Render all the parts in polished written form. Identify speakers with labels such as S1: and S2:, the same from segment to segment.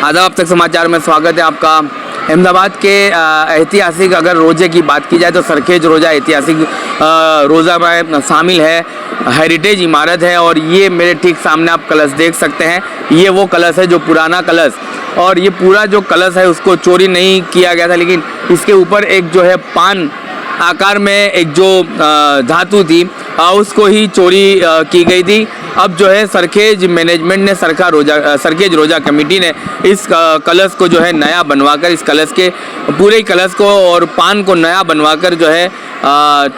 S1: आदाब, अब तक समाचार में स्वागत है आपका। अहमदाबाद के ऐतिहासिक अगर रोज़े की बात की जाए तो सरखेज रोज़ा ऐतिहासिक रोज़ा में शामिल है। हेरिटेज इमारत है और ये मेरे ठीक सामने आप कलश देख सकते हैं। ये वो कलश है जो पुराना कलश, और ये पूरा जो कलश है उसको चोरी नहीं किया गया था, लेकिन इसके ऊपर एक जो है पान आकार में एक जो धातु थी उसको ही चोरी की गई थी। अब जो है सरखेज मैनेजमेंट ने सरखेज रोज़ा कमेटी ने इस कलश को जो है नया बनवाकर, इस कलश के पूरे कलश को और पान को नया बनवाकर जो है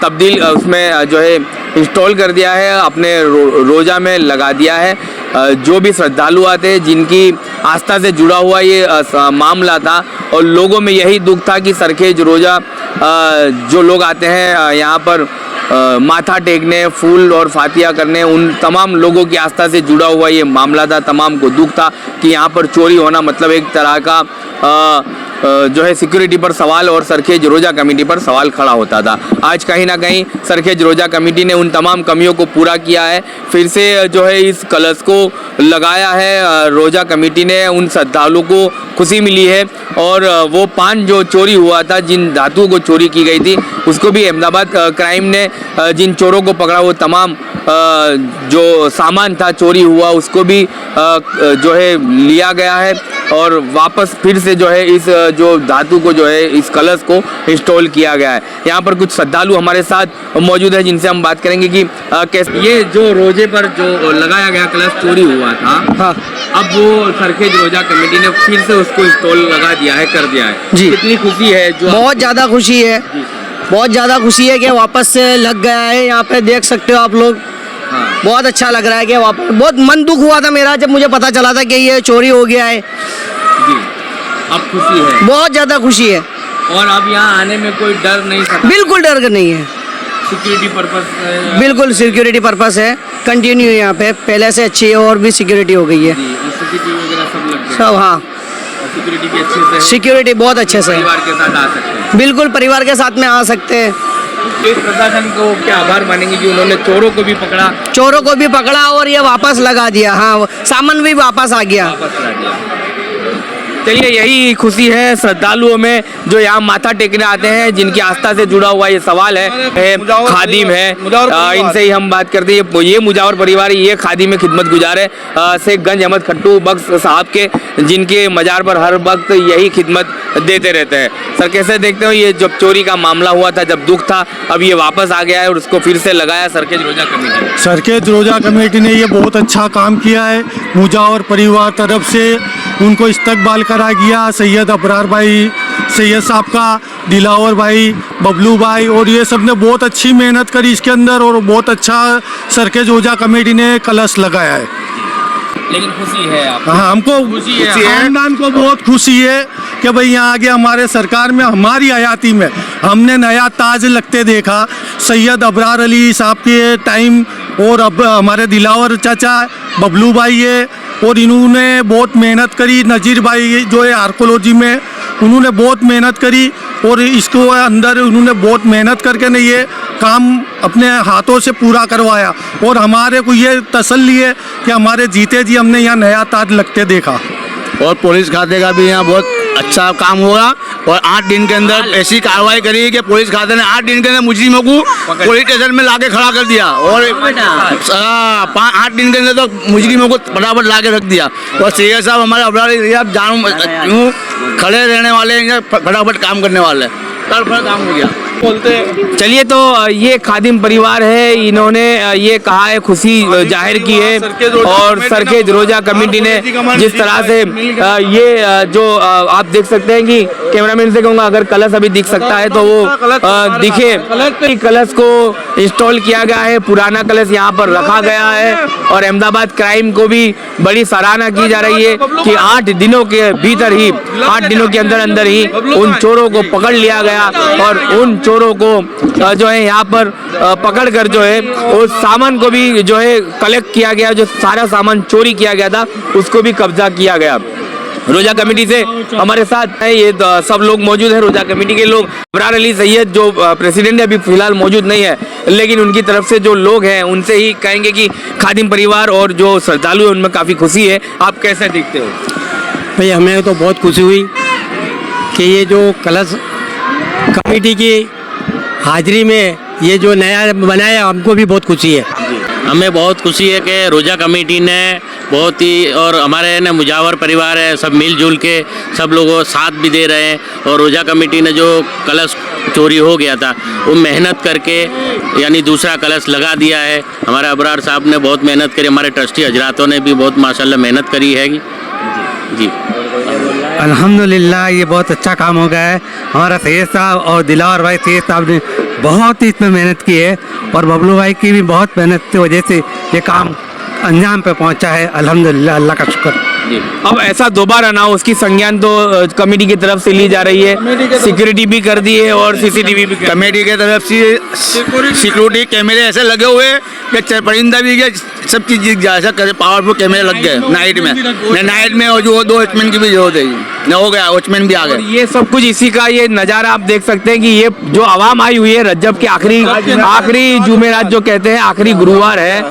S1: तब्दील उसमें जो है इंस्टॉल कर दिया है, अपने रोज़ा में लगा दिया है। जो भी श्रद्धालु आते जिनकी आस्था से जुड़ा हुआ ये मामला था और लोगों में यही दुख था कि सरखेज रोज़ा जो लोग आते हैं यहाँ पर माथा टेकने, फूल और फातिया करने, उन तमाम लोगों की आस्था से जुड़ा हुआ ये मामला था। तमाम को दुख था कि यहाँ पर चोरी होना मतलब एक तरह का जो है सिक्योरिटी पर सवाल और सरखेज रोज़ा कमेटी पर सवाल खड़ा होता था। आज कहीं ना कहीं सरखेज रोज़ा कमेटी ने उन तमाम कमियों को पूरा किया है। फिर से जो है इस कलश को लगाया है रोज़ा कमेटी ने। उन श्रद्धालुओं को खुशी मिली है और वो पान जो चोरी हुआ था, जिन धातुओं को चोरी की गई थी, उसको भी अहमदाबाद क्राइम ने जिन चोरों को पकड़ा वो तमाम जो सामान था चोरी हुआ उसको भी जो है लिया गया है और वापस फिर से जो है इस जो धातु को जो है इस कलश को इंस्टॉल किया गया है। यहाँ पर कुछ श्रद्धालु हमारे साथ मौजूद है जिनसे हम बात करेंगे कि कैसे ये जो रोजे पर जो लगाया गया कलश चोरी हुआ था। हाँ। अब वो सरखेज रोज़ा कमेटी ने फिर से उसको इंस्टॉल लगा दिया है, कर दिया है जी। कितनी खुशी है? जो
S2: बहुत ज़्यादा खुशी है, बहुत ज़्यादा खुशी है कि वापस से लग गया है। यहाँ पे देख सकते हो आप लोग। हाँ। बहुत अच्छा लग रहा है कि वापस। बहुत मन दुख हुआ था मेरा जब मुझे पता चला था कि ये चोरी हो गया है
S1: जी। अब खुशी है,
S2: बहुत ज़्यादा खुशी है।
S1: और अब यहाँ आने में कोई डर नहीं सकता?
S2: बिल्कुल डर नहीं है,
S1: सिक्योरिटी पर्पस है।
S2: बिल्कुल सिक्योरिटी पर्पस है, कंटिन्यू यहाँ पे पहले से अच्छी है और भी सिक्योरिटी हो गई है सब। हाँ, सिक्योरिटी भी अच्छे से है। सिक्योरिटी बहुत अच्छे से,
S1: परिवार के साथ आ सकते हैं।
S2: बिल्कुल परिवार के साथ में आ सकते हैं।
S1: पुलिस प्रशासन को क्या आभार मानेंगे कि उन्होंने चोरों को भी पकड़ा
S2: और ये वापस लगा दिया। हाँ, सामान भी वापस आ गया।
S1: चलिए, यही खुशी है श्रद्धालुओं में जो यहाँ माथा टेकने आते हैं, जिनकी आस्था से जुड़ा हुआ ये सवाल है। खादिम है, इनसे ही हम बात करते हैं। ये मुजावर परिवार, ये खादिम में खिदमत गुजार है शेखगंज अहमद खट्टू बख्श साहब के, जिनके मजार पर हर वक्त यही खिदमत देते रहते हैं। सर, कैसे देखते हो ये जब चोरी का मामला हुआ था, जब दुख था, अब ये वापस आ गया है और उसको फिर से लगाया सरखेज रोज़ा कमेटी?
S3: सरखेज रोज़ा कमेटी ने ये बहुत अच्छा काम किया है। मुजावर परिवार तरफ से उनको इस्तकबाल करा गया। सैयद अबरार भाई, सैयद साहब का, दिलावर भाई, बबलू भाई, और ये सब ने बहुत अच्छी मेहनत करी इसके अंदर और बहुत अच्छा सरखेज रोज़ा कमेटी ने कलश लगाया है।
S1: लेकिन खुशी है आपको?
S3: हाँ, हमको खुशी है, खानदान को बहुत खुशी है कि भाई यहाँ आगे हमारे सरकार में, हमारी हयाती में हमने नया ताज लगते देखा। सैयद अबरार अली साहब के टाइम और अब हमारे दिलावर चाचा, बबलू भाई है, और इन्होंने बहुत मेहनत करी। नज़ीर भाई जो है आर्कोलॉजी में, उन्होंने बहुत मेहनत करी और इसको अंदर उन्होंने बहुत मेहनत करके ने ये काम अपने हाथों से पूरा करवाया। और हमारे को ये तसल्ली है कि हमारे जीते जी हमने यहाँ नया ताज लगते देखा।
S4: और पुलिस खाते का भी यहाँ बहुत अच्छा काम हुआ और 8 दिन के अंदर ऐसी कार्रवाई करी कि पुलिस खाते ने 8 दिन के अंदर मुजरिमों को पुलिस स्टेशन में लाके खड़ा कर दिया और 8 दिन के अंदर तो मुजरिमों को फटाफट लाके रख दिया। और सीए साहब हमारे अब जानू खड़े रहने वाले हैं, फटाफट काम करने वाले, काम हो गया बोलते।
S1: चलिए, तो ये खादिम परिवार है, इन्होंने ये कहा है, खुशी जाहिर की है। और सरखेज रोज़ा कमेटी ने जिस तरह से ये जो आप देख सकते हैं कि कैमरामैन से कहूँगा अगर कलश अभी दिख सकता है तो वो दिखे। कलश को इंस्टॉल किया गया है, पुराना कलश यहाँ पर रखा गया है और अहमदाबाद क्राइम को भी बड़ी सराहना की जा रही है कि 8 दिनों के भीतर ही, 8 दिनों के अंदर ही उन चोरों को पकड़ लिया गया और उन चोरों को जो है यहाँ पर पकड़ कर जो है उस सामान को भी जो है कलेक्ट किया गया, जो सारा सामान चोरी किया गया था उसको भी कब्जा किया गया। रोज़ा कमेटी से हमारे साथ है ये सब लोग मौजूद हैं, रोज़ा कमेटी के लोग। अबरार अली सैयद जो प्रेसिडेंट है अभी फिलहाल मौजूद नहीं है, लेकिन उनकी तरफ से जो लोग हैं उनसे ही कहेंगे कि खादिम परिवार और जो श्रद्धालु है उनमें काफ़ी खुशी है। आप कैसे देखते हो?
S5: भाई हमें तो बहुत खुशी हुई कि ये जो कलश कमेटी की हाजिरी में ये जो नया बनाया, हमको भी बहुत खुशी है।
S6: हमें बहुत खुशी है कि रोजा कमेटी ने बहुत ही, और हमारे ना मुजावर परिवार है, सब मिलजुल के सब लोगों साथ भी दे रहे हैं। और रोजा कमेटी ने जो कलश चोरी हो गया था वो मेहनत करके यानी दूसरा कलश लगा दिया है। हमारे अबरार साहब ने बहुत मेहनत करी, हमारे ट्रस्टी हजरातों ने भी बहुत माशाल्लाह मेहनत करी है जी।
S5: अल्हम्दुलिल्लाह ये बहुत अच्छा काम हो गया है। हमारा सैयद साहब और दिलावर भाई सैयद साहब ने बहुत ही इसमें मेहनत की है और बबलू भाई की भी बहुत मेहनत की वजह से ये काम अंजाम पे पहुंचा है। अल्हम्दुलिल्लाह, अल्लाह का शुक्र।
S1: अब ऐसा दोबारा ना हो, उसकी संज्ञान तो कमेटी की तरफ से ली जा रही है, सिक्योरिटी भी कर दी है और सीसीटीवी भी
S4: कमेटी की तरफ से सिक्योरिटी कैमरे ऐसे लगे हुए कि परिंदा भी गया, सब चीज़ जैसा करे, पावरफुल कैमरे लग गए नाइट में और जो 2 वॉचमैन की भी जरूरत है, न हो गया, वॉचमैन भी आ गए।
S1: ये सब कुछ इसी का ये नज़ारा आप देख सकते हैं कि ये जो आवाम आई हुई है रज्जब के आखिरी जुमेरात जो कहते हैं, आखिरी गुरुवार है,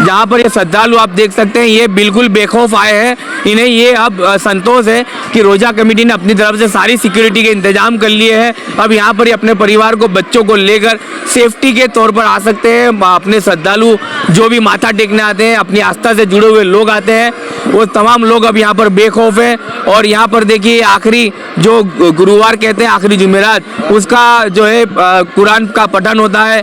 S1: जहाँ पर ये श्रद्धालु आप देख सकते हैं ये बिल्कुल बेखौफ आए हैं। इन्हें ये अब संतोष है कि रोजा कमेटी ने अपनी तरफ से सारी सिक्योरिटी के इंतजाम कर लिए हैं। अब यहाँ पर ये अपने परिवार को, बच्चों को लेकर सेफ्टी के तौर पर आ सकते हैं। अपने श्रद्धालु जो भी माथा टेकने आते हैं, अपनी आस्था से जुड़े हुए लोग आते हैं, वो तमाम लोग अब यहाँ पर बेखौफ हैं। और यहाँ पर देखिए आखिरी जो गुरुवार कहते हैं, आखिरी जुमेरात, उसका जो है कुरान का पठन होता है,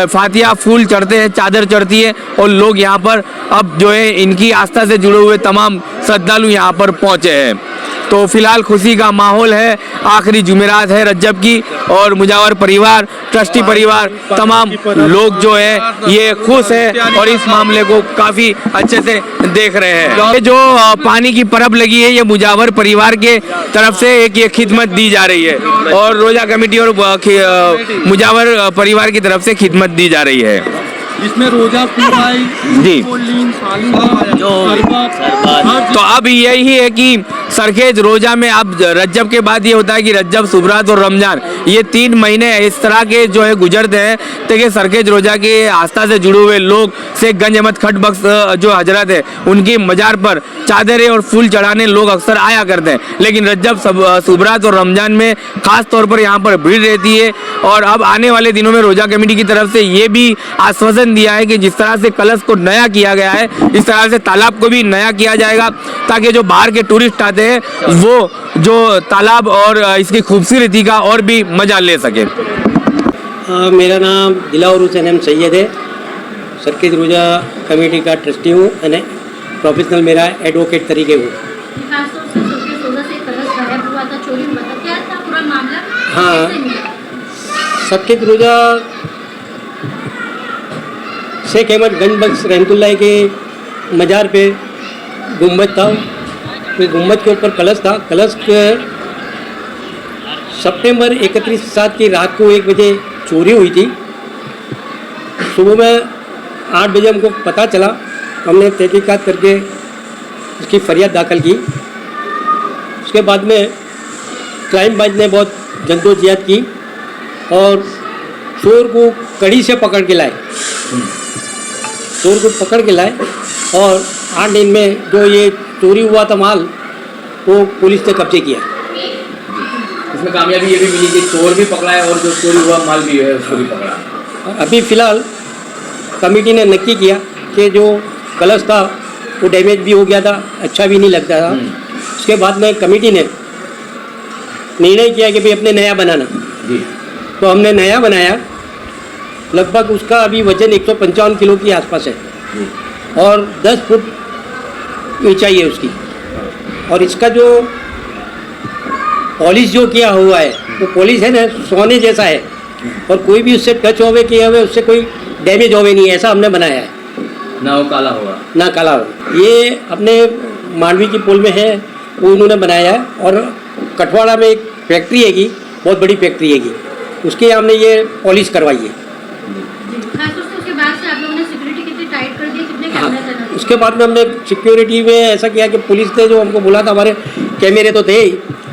S1: फातिहा, फूल चढ़ते हैं, चादर चढ़ती है और लोग यहाँ पर अब जो है इनकी आस्था से जुड़े हुए तमाम श्रद्धालु यहाँ पर पहुँचे हैं। तो फिलहाल खुशी का माहौल है, आखिरी जुमेरात है रज्जब की और मुजावर परिवार, ट्रस्टी परिवार, तमाम लोग जो है ये खुश है और इस मामले को काफ़ी अच्छे से देख रहे हैं। ये जो पानी की परब लगी है, ये मुजावर परिवार के तरफ से एक ये खिदमत दी जा रही है और रोजा कमेटी और मुजावर परिवार की तरफ से खिदमत दी जा रही है।
S3: इसमें रोजा पूरा
S1: जी। तो अब यही है कि सरखेज रोजा में अब रज्जब के बाद ये होता है कि रज्जब, सुबरात और रमजान, ये 3 महीने इस तरह के जो है गुजरते हैं ताकि सरखेज रोजा के आस्था से जुड़े हुए लोग शेख गंज अहमद खट बख्श जो हजरत है उनकी मजार पर चादरें और फूल चढ़ाने लोग अक्सर आया करते हैं। लेकिन रज्जब, सुबरात और रमजान में खास तौर पर यहाँ पर भीड़ रहती है। और अब आने वाले दिनों में रोजा कमेटी की तरफ से ये भी आश्वासन दिया है कि जिस तरह से कलश को नया किया गया है, इस तरह से तालाब को भी नया किया जाएगा ताकि जो बाहर के टूरिस्ट आते हैं वो जो तालाब और इसकी खूबसूरती का और भी मजा ले सके।
S5: मेरा नाम दिलावर हुसैन एम सैयद है, सरखेज रोजा कमेटी का ट्रस्टी हूँ અને प्रोफेशनल मेरा एडवोकेट तरीके हूँ। हाँ, सरखेज रोजा शेख अहमद गंज बख्श रहमतुल्लाह के मज़ार पे गुम्बद था, उस गुम्बद के ऊपर कलश था। कलश के सितंबर 31/7 की रात को 1 बजे चोरी हुई थी। सुबह में 8 बजे हमको पता चला, हमने तहकीकात करके उसकी फरियाद दाखिल की। उसके बाद में क्राइम ब्रांच ने बहुत जद्दोजहद की और चोर को कड़ी से पकड़ के लाए, चोर को पकड़ के लाए और 8 दिन में जो ये चोरी हुआ था माल वो पुलिस ने कब्जे किया।
S1: इसमें कामयाबी ये भी मिली कि चोर भी पकड़ा है और जो चोरी हुआ माल भी है उसको भी पकड़ा।
S5: अभी फ़िलहाल कमेटी ने नक्की किया कि जो कलश था वो डैमेज भी हो गया था, अच्छा भी नहीं लगता था। उसके बाद में कमेटी ने निर्णय किया कि भाई अपने नया बनाना
S1: जी।
S5: तो हमने नया बनाया। लगभग उसका अभी वजन 155 किलो के आसपास है और 10 फुट ऊंचाई है उसकी। और इसका जो पॉलिश जो किया हुआ है वो पॉलिश है ना सोने जैसा है और कोई भी उससे टच होवे किया हुए उससे कोई डैमेज होवे नहीं, ऐसा हमने बनाया है,
S1: ना वो काला होगा
S5: ना काला हो। ये अपने मांडवी की पुल में है, वो उन्होंने बनाया है। और कठवाड़ा में एक फैक्ट्री हैगी, बहुत बड़ी फैक्ट्री हैगी, उसके हमने ये पॉलिश करवाई है। हाँ, उसके बाद में हमने सिक्योरिटी में ऐसा किया कि पुलिस ने जो हमको बोला था, हमारे कैमरे तो थे ही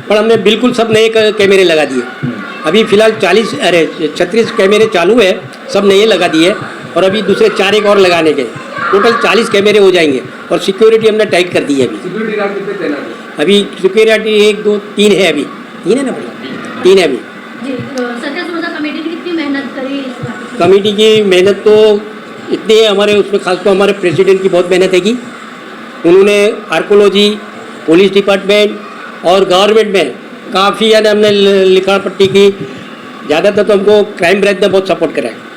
S5: पर हमने बिल्कुल सब नए कैमरे लगा दिए। अभी फ़िलहाल 36 कैमरे चालू है, सब नए लगा दिए। और अभी दूसरे 4 एक और लगाने के, टोटल 40 कैमरे हो जाएंगे। और सिक्योरिटी हमने टाइट कर दी है अभी।
S1: सिक्योरिटी गार्ड कितने तैनात है?
S5: अभी सिक्योरिटी 1 2 3 है, अभी 3 है ना भैया, 3 है अभी।
S7: जी, सर्कस रोजा कमेटी ने कितनी मेहनत करी इस बात पे?
S5: कमेटी की मेहनत तो इतनी है, हमारे उसमें खासकर हमारे प्रेसिडेंट की बहुत मेहनत है कि उन्होंने आर्कोलॉजी, पुलिस डिपार्टमेंट और गवर्नमेंट में काफ़ी यानी हमने लिखा पट्टी की। ज़्यादातर तो हमको क्राइम ब्रांच ने बहुत सपोर्ट करा है।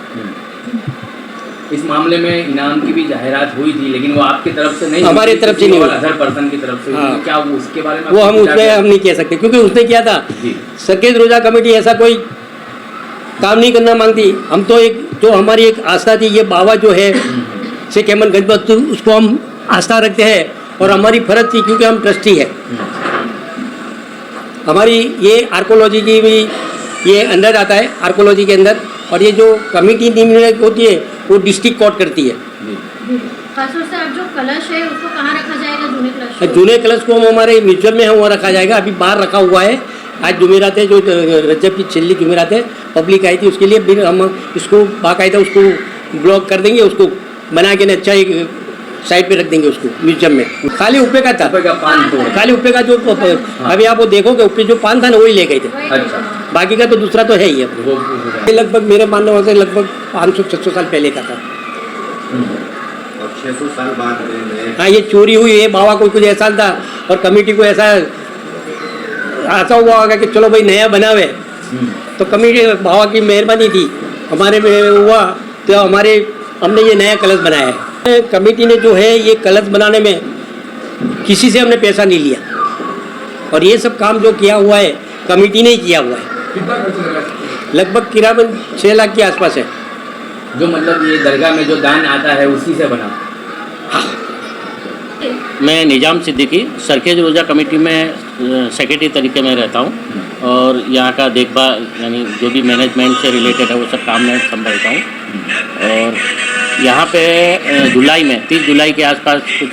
S1: इस मामले में इनाम की भी जाहिरात हुई थी, लेकिन वो आपकी तरफ से नहीं,
S5: हमारे तरफ से नहीं हुई।
S1: अदर पर्सन की तरफ से हुई।
S5: हाँ।
S1: क्या वो उसके बारे में
S5: वो
S1: आपको
S5: हम
S1: विचार
S5: उसमें
S1: है?
S5: हम नहीं कह सकते, क्योंकि उसने किया था।
S1: जी।
S5: सर्किट रोजा कमेटी ऐसा कोई काम नहीं करना मांगती। हम तो एक जो हमारी एक आस्था थी, ये बाबा जो है शेख अहमद गजबत, उसको हम आस्था रखते हैं और हमारी फर्ज थी, क्योंकि हम ट्रस्टी है। हमारी ये आर्कोलॉजी की भी ये अंदर आता है, आर्कोलॉजी के अंदर। और ये जो कमेटी निम्नलिखित होती है वो डिस्ट्रिक्ट कोर्ट करती है।
S7: खासतौर से अब जो कलश है उसको कहाँ रखा जाएगा, जूने कलश को?
S5: जूने कलश को हम हमारे म्यूजियम में है वहाँ रखा जाएगा। अभी बाहर रखा हुआ है। आज जुमेरात है, जो रजब की छिल्ली जुमेरात है, पब्लिक आई थी उसके लिए। फिर हम इसको बाकायदा उसको ब्लॉक कर देंगे, उसको बना के अच्छा एक साइड पे रख देंगे उसको म्यूजियम में। खाली उपे का था,
S1: उपे का पान तो
S5: खाली उपे का जो अभी आप वो देखोगे उपे जो पान था ना वही ले गए थे।
S1: अच्छा,
S5: बाकी का तो दूसरा तो है ही है।
S1: वो
S5: ये लगभग मेरे मानने से लगभग 500-600 साल पहले का था।
S8: 600 साल बाद
S5: हाँ, ये चोरी हुई है। बाबा को कुछ ऐसा था और कमेटी को ऐसा हुआ होगा कि चलो भाई नया बनावे, तो कमेटी बाबा की मेहरबानी थी हमारे में हुआ, तो हमने ये नया कलश बनाया है। कमेटी ने जो है ये कलश बनाने में किसी से हमने पैसा नहीं लिया, और ये सब काम जो किया हुआ है कमेटी ने ही किया हुआ है।
S1: कितना खर्च लगा?
S5: लगभग किराबन 6 लाख के आसपास है।
S1: जो मतलब ये दरगाह में जो दान आता है उसी से बना?
S6: मैं निजाम सिद्दीकी सरखेज रोज़ा कमेटी में सेक्रेटरी तरीके में रहता हूँ, और यहाँ का देखभाल यानी जो भी मैनेजमेंट से रिलेटेड है वो सब काम मैं संभालता हूँ। और यहाँ पे जुलाई में 30 जुलाई के आसपास कुछ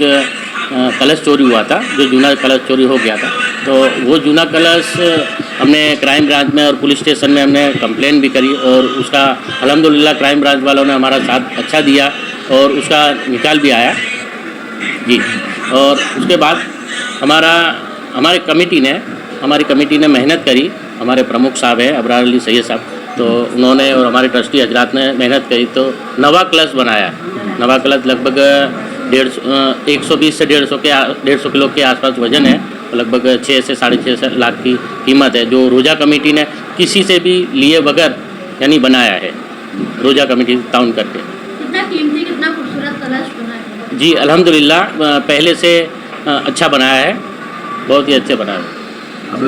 S6: कलश चोरी हुआ था, जो जूना कलश चोरी हो गया था। तो वो जूना कलश हमने क्राइम ब्रांच में और पुलिस स्टेशन में हमने कंप्लेन भी करी, और उसका अल्हम्दुलिल्लाह क्राइम ब्रांच वालों ने हमारा साथ अच्छा दिया और उसका निकाल भी आया जी। और उसके बाद हमारी कमेटी ने मेहनत करी। हमारे प्रमुख साहब हैं अबरार अली सैयद साहब, तो उन्होंने और हमारे ट्रस्टी हजरात ने मेहनत करी, तो नवा कलश बनाया। नवा कलश लगभग 120 से 150 किलो के आसपास वजन है, लगभग 6 से 6.5 लाख की कीमत है, जो रोज़ा कमेटी ने किसी से भी लिए बगैर यानी बनाया है, रोज़ा कमेटी ताउन करके।
S7: कितना कीमती, कितना खूबसूरत कलश बना है?
S6: जी अल्हम्दुलिल्लाह पहले से अच्छा बनाया है, बहुत ही अच्छे बनाया है।
S1: अब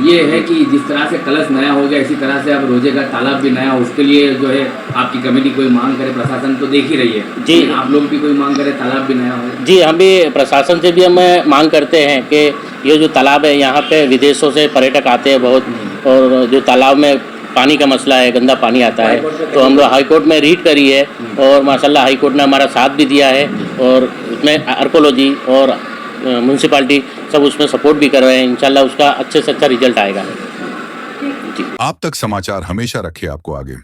S1: ये है कि जिस तरह से कलश नया हो गया, इसी तरह से अब रोजे का तालाब भी नया, उसके लिए जो है आपकी कमेटी कोई मांग करे, प्रशासन तो देख ही रही है
S6: जी,
S1: आप लोग भी कोई मांग करे तालाब भी नया हो?
S6: जी, हम भी प्रशासन से भी हम मांग करते हैं कि ये जो तालाब है, यहाँ पे विदेशों से पर्यटक आते हैं बहुत, और जो तालाब में पानी का मसला है, गंदा पानी आता है, तो हम लोग हाई कोर्ट में रीट करी है, और माशाल्लाह हाई कोर्ट ने हमारा साथ भी दिया है, और उसमें आर्कोलॉजी और म्यूनसिपालिटी सब उसमें सपोर्ट भी कर रहे हैं। इंशाल्लाह उसका अच्छे से अच्छा रिजल्ट आएगा।
S9: आप तक समाचार हमेशा रखे आपको आगे।